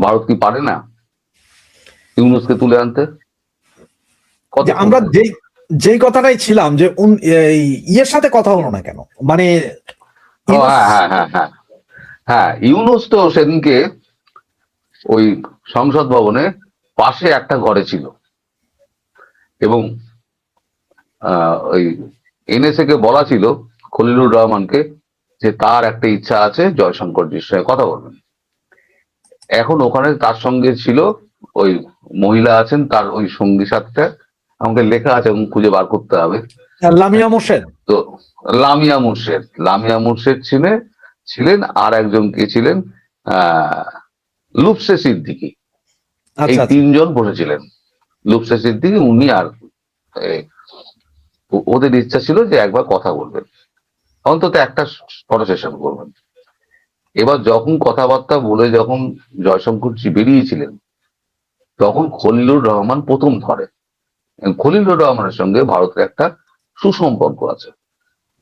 ভারত কি পারে না ইউনূসকে তুলে আনতে? আমরা যেই কথাটাই ছিলাম যে ইয়ের সাথে কথা হলো না কেন, মানে হ্যাঁ, ইউনূস তো সেদিনকে ওই সংসদ ভবনে পাশে একটা ঘরে ছিল এবং ওই এনএসএ কে বলা ছিল খলিলুর রহমানকে যে তার একটা ইচ্ছা আছে জয়শঙ্করজির সঙ্গে কথা বলবেন। এখন ওখানে তার সঙ্গে ছিল ওই মহিলা আছেন, তার ওই সঙ্গী সাথীটা আমাকে লেখা আছে এবং খুঁজে বার করতে হবে। লামিয়া মোর্শেদ। তো লামিয়া মোর্শেদ ছিলেন আর একজন কে ছিলেন লুপসে সিদ্দিকী। এই তিনজন বসেছিলেন, লুপসে সিদ্দিকী, উনি আর ওদের ইচ্ছা ছিল যে একবার কথা বলবেন, অন্তত একটা ফটো সেশন করবেন। এবার যখন কথাবার্তা বলে যখন জয়শঙ্করজি বেরিয়েছিলেন তখন খলিলুর রহমান প্রথম ধরে। খলিলুর রহমানের সঙ্গে ভারতের একটা সুসম্পর্ক আছে,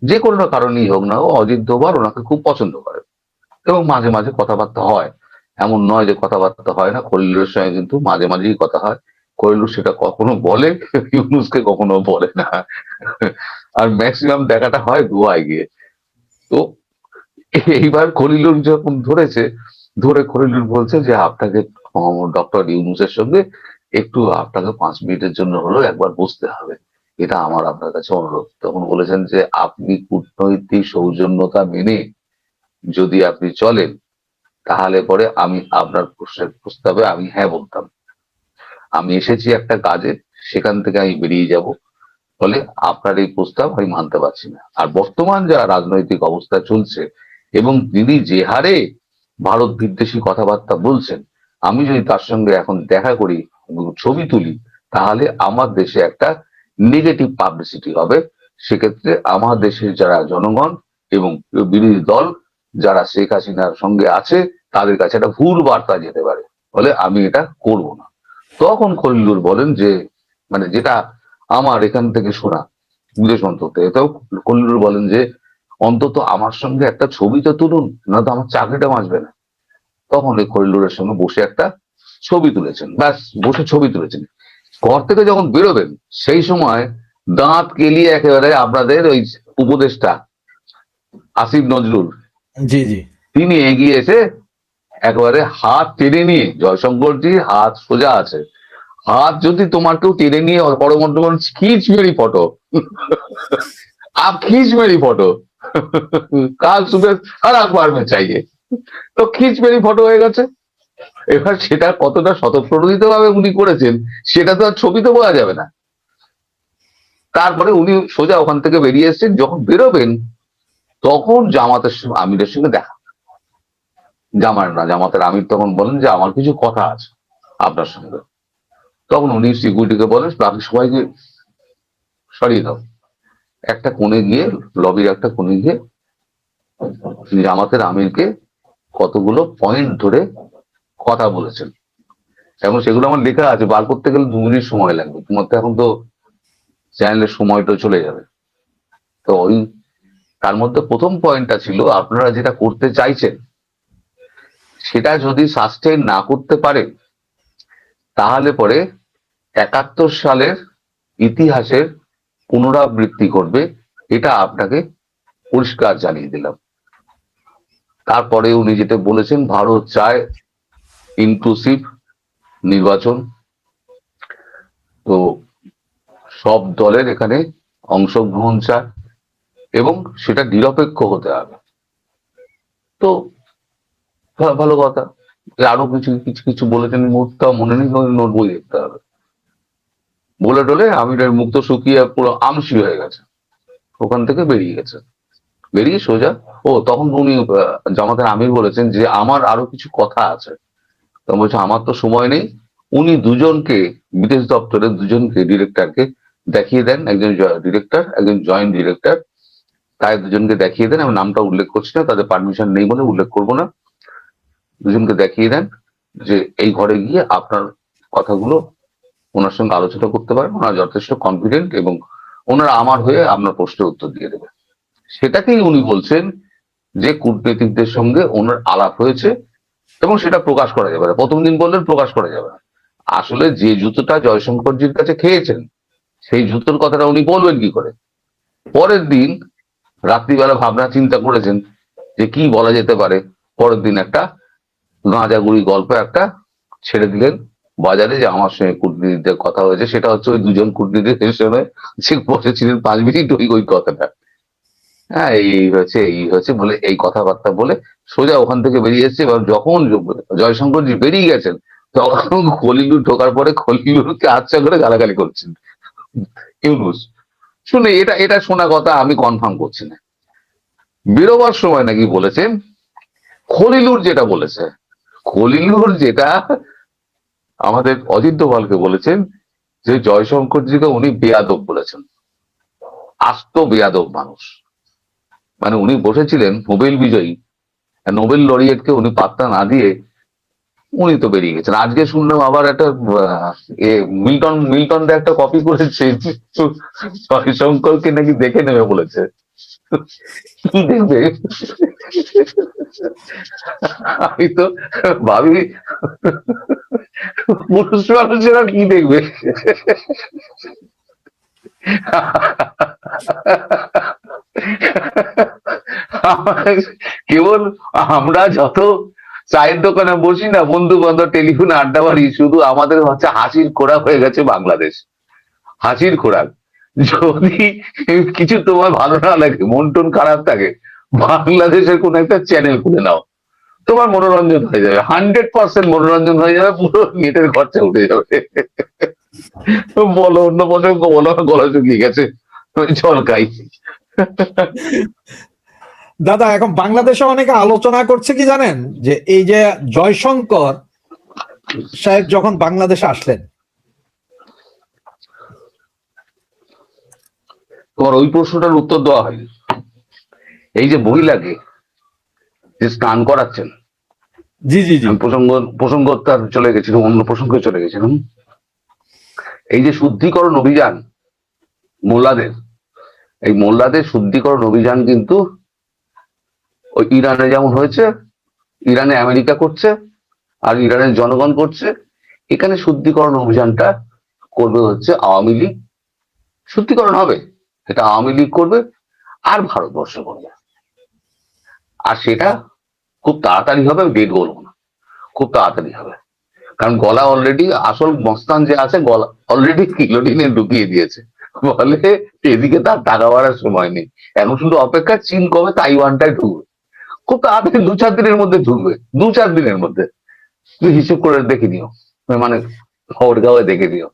যে কোনো কারণেই হোক না, ও অজিত দোভাল ওনাকে খুব পছন্দ করে এবং মাঝে মাঝে কথাবার্তা হয়, এমন নয় যে কথাবার্তা হয় না। খলিলুরের সঙ্গে কিন্তু মাঝে মাঝেই কথা হয়। খলিলুর সেটা কখনো বলে, ইউনূসকে কখনো বলে না, আর ম্যাক্সিমাম দেখাটা হয় গোয়ায় গিয়ে। তো এইবার খলিলুর যখন ধরে খলিলুর বলছে যে আপনাকে ডক্টর ইউনূসের সঙ্গে একটু আপনাকে 5 মিনিটের জন্য হলো একবার বসতে হবে, এটা আমার আপনার কাছে অনুরোধ। তখন বলেছেন যে আপনি কূটনৈতিক সৌজন্যতা মেনে যদি আপনি চলেন তাহলে পরে আমি আপনার প্রস্তাবে আমি হ্যাঁ বলতাম। আমি এসেছি একটা কাজে, সেখান থেকে আমি বেরিয়ে যাব, ফলে আপনার এই প্রস্তাব আমি মানতে পারছি না। আর বর্তমান যা রাজনৈতিক অবস্থা চলছে এবং তিনি যে হারে ভারত বিদ্বেষী কথাবার্তা বলছেন, আমি যদি তার সঙ্গে এখন দেখা করি এবং ছবি তুলি তাহলে আমার দেশে একটা নেগেটিভ পাবলিসিটি হবে। সেক্ষেত্রে আমার দেশের যারা জনগণ এবং বিরোধী দল যারা শেখ হাসিনার সঙ্গে আছে তাদের কাছে একটা ভুল বার্তা যেতে পারে, ফলে আমি এটা করব না। তখন খলিলুর বলেন যে, মানে যেটা আমার এখান থেকে শোনা বিদেশ মন্ত্রক, এতেও খলিলুর বলেন যে অন্তত আমার সঙ্গে একটা ছবি তো তুলুন, না তো আমার চাকরিটা বাঁচবে না। তখন ওই খলিলুরের সঙ্গে বসে একটা ছবি তুলেছেন, ব্যাস বসে ছবি তুলেছেন। ঘর থেকে যখন বেরোবেন সেই সময় দাঁত কেলিয়ে একেবারে আপনাদের ওই উপদেষ্টা আসিফ নজরুল, জি জি, তিনি এগিয়ে এসে একেবারে হাত টেনে নিয়ে, জয়শঙ্করজি হাত সোজা আছে, हाथ যদি তোমার কেউ টেনে নিয়ে পরমন্ত্র खींच मेरी फोटो आप खींच मेरी फोटो কাল सुबह हर अखबार में चाहिए। তো खींच मेरी फोटो হয়ে গেছে। এবার সেটা কতটা স্বতঃপ্রণোদিত ভাবে উনি করেছেন সেটা তো আর ছবিতে বোঝা যাবে না। তারপরে উনি সোজা ওখান থেকে বেরিয়ে এসেছেন। যখন বেরোবেন তখন জামাতের আমিরের সঙ্গে দেখা, জামাতের আমির তখন বলেন যে আমার কিছু কথা আছে আপনার সঙ্গে। তখন উনি সিকিউরিটিকে বলেন বাকি সবাইকে সরিয়ে দাও। একটা কোণে গিয়ে, লবির একটা কোণে গিয়ে জামাতের আমিরকে কতগুলো পয়েন্ট ধরে কথা বলেছেন এবং সেগুলো আমার লেখা আছে, বার করতে গেলে 2 মিনিট সময় লাগবে, তোমার তো এখন তো চ্যানেলের সময়টা চলে যাবে। তো ওই তার মধ্যে প্রথম পয়েন্টটা ছিল আপনারা যেটা করতে চাইছেন সেটা যদি সাস্টেইন না করতে পারে তাহলে পরে 71 সালের ইতিহাসের পুনরাবৃত্তি করবে, এটা আপনাকে পরিষ্কার জানিয়ে দিলাম। তারপরে উনি যেটা বলেছেন ভারত চায় ইনক্লুসিভ নির্বাচন, তো সব দলের এখানে অংশগ্রহণ চায় এবং সেটা নিরপেক্ষ হতে হবে। তো ভালো কথা। আরো কিছু কিছু কিছু বলেছেন, মুহূর্ত মনে নেই, নোট বই দেখতে হবে। বলে টলে আমিরের মুক্ত শুকিয়ে পুরো আমসি হয়ে গেছে, ওখান থেকে বেরিয়ে গেছে, বেরিয়ে সোজা তখন উনি জামাতের আমির বলেছেন যে আমার আরো কিছু কথা আছে। তো বলছে আমার তো সময় নেই। উনি দুজনকে, বিদেশ দপ্তরের দুজনকে ডিরেক্টরকে দেখিয়ে দেন, একজন ডিরেক্টর একজন জয়েন্ট ডিরেক্টর, তাই দুজনকে দেখিয়ে দেন। আমি নামটা উল্লেখ করছি না, তাদের পারমিশন নেই বলে উল্লেখ করবো না। দুজনকে দেখিয়ে দেন যে এই ঘরে গিয়ে আপনার কথাগুলো ওনার সঙ্গে আলোচনা করতে পারেন, ওনারা যথেষ্ট কনফিডেন্ট এবং ওনারা আমার হয়ে আপনার প্রশ্নের উত্তর দিয়ে দেবে। সেটাকেই উনি বলছেন যে কূটনীতিকদের সঙ্গে ওনার আলাপ হয়েছে এবং সেটা প্রকাশ করা যাবে না, প্রথম দিন বললেন প্রকাশ করা যাবে না। আসলে যে জুতোটা জয়শঙ্করজির কাছে খেয়েছেন সেই জুতোর কথাটা উনি বলবেন কি করে? পরের দিন রাত্রিবেলা ভাবনা চিন্তা করেছেন যে কি বলা যেতে পারে। পরের দিন একটা গাঁজাগুড়ি গল্প একটা ছেড়ে দিলেন বাজারে, যে আমার সঙ্গে কূটনীতিদের কথা হয়েছে। সেটা হচ্ছে ওই দুজন কূটনীতিদের সঙ্গে যে বসেছিলেন 5 মিনিট, ওই কথাটা। হ্যাঁ, এই হচ্ছে বলে এই কথাবার্তা বলে সোজা ওখান থেকে বেরিয়ে এসেছে। এবার যখন জয়শঙ্করজি বেরিয়ে গেছেন তখন খলিলুর ঢোকার পরে খলিলুরকে আচ্ছা করে গালাগালি করছেন ইউনুস। শুনে এটা এটা শোনা কথা, আমি কনফার্ম করছি না। বেরোবার সময় নাকি বলেছেন খলিলুর যেটা বলেছে, খলিলুর যেটা আমাদের অজিত দোভালকে বলেছেন যে জয়শঙ্করজিকে উনি বেয়াদব বলেছেন, আস্ত বেয়াদব মানুষ। মানে উনি বসেছিলেন নোবেল বিজয়ী, নোবেল লরিয়েটকে উনি পাত্তা না দিয়ে উনি তো বেরিয়ে গেছেন। আজকে শুনলাম আবার একটা মিল্টন দা একটা কপি করেছে, জয়শঙ্করকে নাকি দেখে নেবে বলেছে। কি দেখবে? আমি তো ভাবি পুরুষ মানুষেরা কি দেখবে? কেবল আমরা যত চায়ের দোকানে বসি না, বন্ধু বান্ধব টেলিফোনে আড্ডা মারি, শুধু আমাদের হচ্ছে হাসির খোরাক হয়ে গেছে বাংলাদেশ, হাসির খোরাক। যদি কিছু তোমার ভালো না লাগে, মন টন খারাপ থাকে, বাংলাদেশের কোন একটা চ্যানেল খুলে নাও, তোমার মনোরঞ্জন হয়ে যাবে, 100% মনোরঞ্জন হয়ে যাবে, পুরো নেটের খরচা উঠে যাবে। বলো অন্য প্রসঙ্গ বলো, গলা শুকিয়ে গেছে, জল খাই। দাদা এখন বাংলাদেশে অনেকে আলোচনা করছে কি জানেন, যে এই যে জয়শঙ্কর সাহেব যখন বাংলাদেশে আসলেন, তোমার ওই প্রশ্নটার উত্তর দেওয়া হয়নি। এই যে মহিলাকে যে স্নান করাচ্ছেন, জি জি জি, আমি প্রসঙ্গ তার চলে গেছিলাম, অন্য প্রসঙ্গে চলে গেছিলাম। এই যে শুদ্ধিকরণ অভিযান মোল্লাদের, এই মোল্লাদের শুদ্ধিকরণ অভিযান কিন্তু ওই ইরানে যেমন হয়েছে, ইরানে আমেরিকা করছে আর ইরানের জনগণ করছে, এখানে শুদ্ধিকরণ অভিযানটা করবে হচ্ছে আওয়ামী লীগ। শুদ্ধিকরণ হবে, এটা আওয়ামী লীগ করবে আর ভারতবর্ষ করবে। আর সেটা খুব তাড়াতাড়ি হবে, আমি ডেট বলবো না, খুব তাড়াতাড়ি হবে। কারণ গলা অলরেডি, আসল মস্তান যে আছে গলা অলরেডি কিলোটিনে ঢুকিয়ে দিয়েছে। বলে এদিকে তার টাকা বাড়ার সময় নেই, এখন শুধু অপেক্ষা চীন কবে তাইওয়ানটায় ঢুকবে। খুব তাড়াতাড়ি 2-4 দিনের মধ্যে ঢুকবে, 2-4 দিনের মধ্যে। তুমি হিসেব করে দেখে নিও, মানে খবর গাওয়ায় দেখে নিও।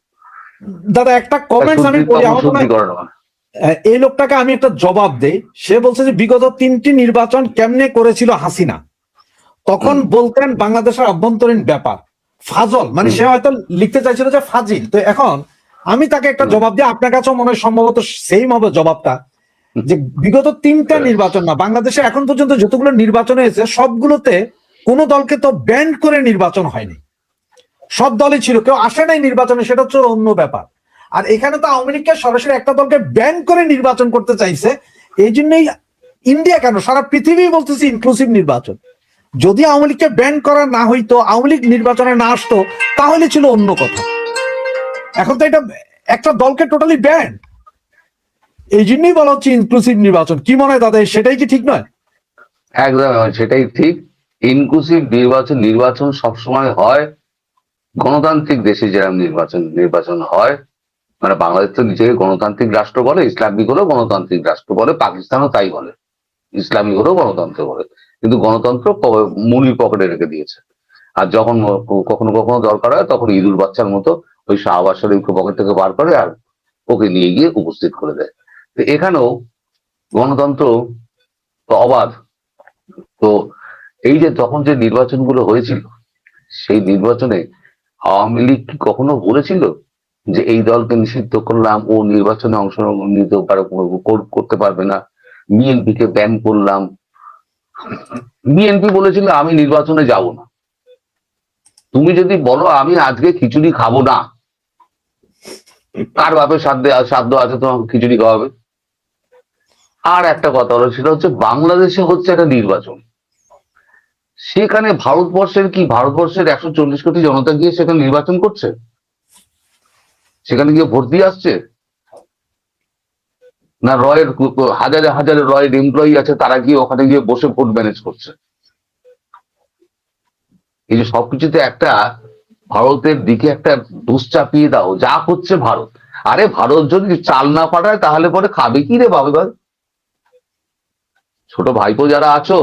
দাদা একটা কমেন্টস আমি পড়ি, তখন আমার মনে হয় শুদ্ধিকরণ হবে। এই লোকটাকে আমি একটা জবাব দেই। সে বলছে যে বিগত 3টি নির্বাচন কেমনে করেছিল হাসিনা, তখন বলতেন বাংলাদেশের অভ্যন্তরীণ ব্যাপার। ফাজল মানে সে হয়তো লিখতে চাইছিল যে ফাজিল। তো এখন আমি তাকে একটা জবাব দিই, আপনার কাছেও মনে হয় সম্ভবত সেম হবে জবাবটা, যে বিগত 3টা নির্বাচন না, বাংলাদেশে এখন পর্যন্ত যতগুলো নির্বাচন হয়েছে সবগুলোতে কোন দলকে তো ব্যান্ড করে নির্বাচন হয়নি, সব দলই ছিল, কেউ আসে নাই নির্বাচনে, সেটা হচ্ছে অন্য ব্যাপার। আর এখানে তো আওয়ামী লীগকে সরাসরি একটা দলকে ব্যান করে নির্বাচন করতে চাইছে। এই জন্যই ইন্ডিয়া কেন সারা পৃথিবী বলতেছে ইনক্লুসিভ নির্বাচন। যদি আওয়ামী লীগকে ব্যান করা না হইতো, আওয়ামী লীগ নির্বাচনে না আসতো, তাহলে ছিল অন্য কথা। এখন তো এটা একটা দলকে টোটালি ব্যান, এই জন্যই বলা হচ্ছে ইনক্লুসিভ নির্বাচন। কি মনে হয় দাদা, সেটাই কি ঠিক নয়? একদম সেটাই ঠিক। ইনক্লুসিভ নির্বাচন সবসময় হয় গণতান্ত্রিক দেশে, যেরকম নির্বাচন হয়। মানে বাংলাদেশ তো নিজেকে গণতান্ত্রিক রাষ্ট্র বলে, ইসলামিক হলেও গণতান্ত্রিক রাষ্ট্র বলে, পাকিস্তানও তাই বলে, ইসলামিক হলেও গণতন্ত্র বলে। কিন্তু গণতন্ত্র মুনির পকেটে রেখে দিয়েছে। আর যখন কখনো কখনো দরকার হয় তখন ইঁদুর বাচ্চার মতো ওই শাহবাজ শরীফকে পকেট থেকে বার করে আর ওকে নিয়ে গিয়ে উপস্থিত করে দেয়। তো এখানেও গণতন্ত্র তো অবাধ। তো এই যে তখন যে নির্বাচনগুলো হয়েছিল, সেই নির্বাচনে আওয়ামী লীগ কি কখনো বলেছিল যে এই দলকে নিষিদ্ধ করলাম, ও নির্বাচনে অংশগ্রহণ নিতে করতে পারবে না, বিএনপিকে ব্যান করলাম? বিএনপি বলেছিল আমি নির্বাচনে যাব না। তুমি যদি বলো আমি আজকে খিচুড়ি খাবো না, কার বাপের সাধ্য আছে তোমাকে খিচুড়ি খাওয়াবে? আর একটা কথা হলো, সেটা হচ্ছে বাংলাদেশে হচ্ছে একটা নির্বাচন, সেখানে ভারতবর্ষের 140 কোটি জনতা গিয়ে সেখানে নির্বাচন করছে, সেখানে গিয়ে ভোট দিয়ে আসছে? না রয়ের হাজারে হাজারে রয়ের এমপ্লয়ি আছে, তারা গিয়ে ওখানে গিয়ে বসে ভোট ম্যানেজ করছে? এই যে সবকিছুতে একটা ভারতের দিকে একটা দোষ চাপিয়ে দাও, যা হচ্ছে ভারত। আরে ভারত যদি চাল না পাঠায় তাহলে পরে খাবে কি রে বাবা? ছোট ভাইপো যারা আছো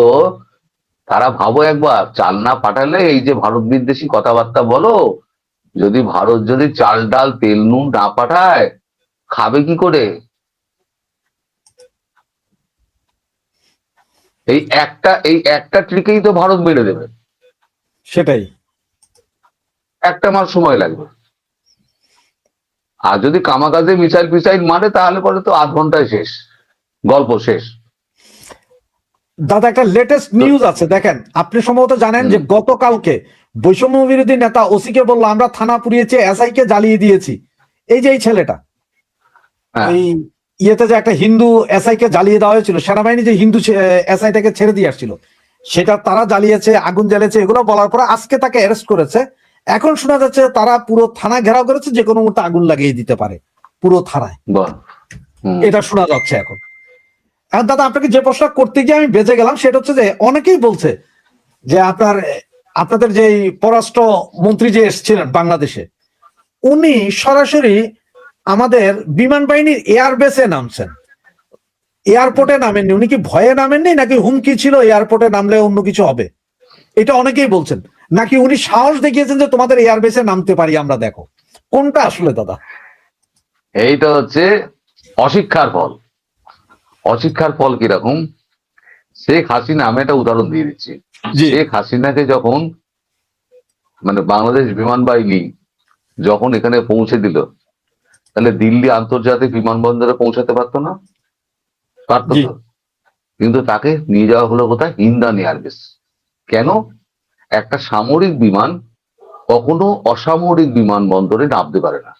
তারা ভাবো একবার, চাল না পাঠালে এই যে ভারত বিদ্বেষী কথাবার্তা বলো, যদি ভারত যদি চাল ডাল তেল নুন না পাঠায় খাবে কি করে? এই একটা ট্রিকেই তো ভারত মেরে দেবে, সেটাই। একটা মাস সময় লাগবে। আর যদি কামাকাজে মিসাইল ফিসাইল মারে তাহলে পরে তো 8 ঘন্টায় শেষ, গল্প শেষ। দাদা একটা লেটেস্ট নিউজ আছে দেখেন, আপনি সম্ভবত জানেন যে গতকালকে বৈষম্য বিরোধী নেতা ওসিকে বললো আমরা থানা পুড়িয়েছি, এসআই কে জ্বালিয়ে দিয়েছি। এই যে এই ছেলেটা, হ্যাঁ, এই ইয়েতে যে একটা হিন্দু এসআই কে জ্বালিয়ে দেওয়া হয়েছিল, সেনাবাহিনী যে হিন্দু এসআইটাকে ছেড়ে দিয়ে আসছিল, সেটা তারা জ্বালিয়েছে, আগুন জ্বালিয়েছে, এগুলো বলার পরে আজকে তাকে অ্যারেস্ট করেছে। এখন শোনা যাচ্ছে তারা পুরো থানা ঘেরাও করেছে, যে কোনো মুহূর্তে আগুন লাগিয়ে দিতে পারে পুরো থানায়, বল। এটা শোনা যাচ্ছে এখন। এখন দাদা আপনাকে যে প্রশ্ন করতে গিয়ে আমি বেঁচে গেলাম, সেটা হচ্ছে যে অনেকেই বলছে যে আপনাদের যে পররাষ্ট্র মন্ত্রী যে এসেছিলেন বাংলাদেশে, উনি সরাসরি আমাদের বিমান বাহিনীর এয়ারবেসে নামছেন, এয়ারপোর্টে নামেননি। উনি কি ভয়ে নামেননি, নাকি হুমকি ছিল এয়ারপোর্টে নামলে অন্য কিছু হবে? এটা অনেকেই বলছেন। নাকি উনি সাহস দেখিয়েছেন যে তোমাদের এয়ারবেসে নামতে পারি আমরা, দেখো কোনটা আসলে দাদা? এইটা হচ্ছে অশিক্ষার ফল। অশিক্ষার ফল কিরকম? শেখ হাসিনা, আমি একটা উদাহরণ দিয়ে দিচ্ছি। শেখ হাসিনাকে যখন মানে বাংলাদেশ বিমান বাহিনী যখন এখানে পৌঁছে দিল, তাহলে দিল্লি আন্তর্জাতিক বিমানবন্দরে পৌঁছাতে পারতো না? পারতো জি। তো। কিন্তু তাকে নিয়ে যাওয়া হলো কোথায়? হিন্দান এয়ারবেস। কেন? একটা সামরিক বিমান কখনো অসামরিক বিমানবন্দরে নামতে পারে না।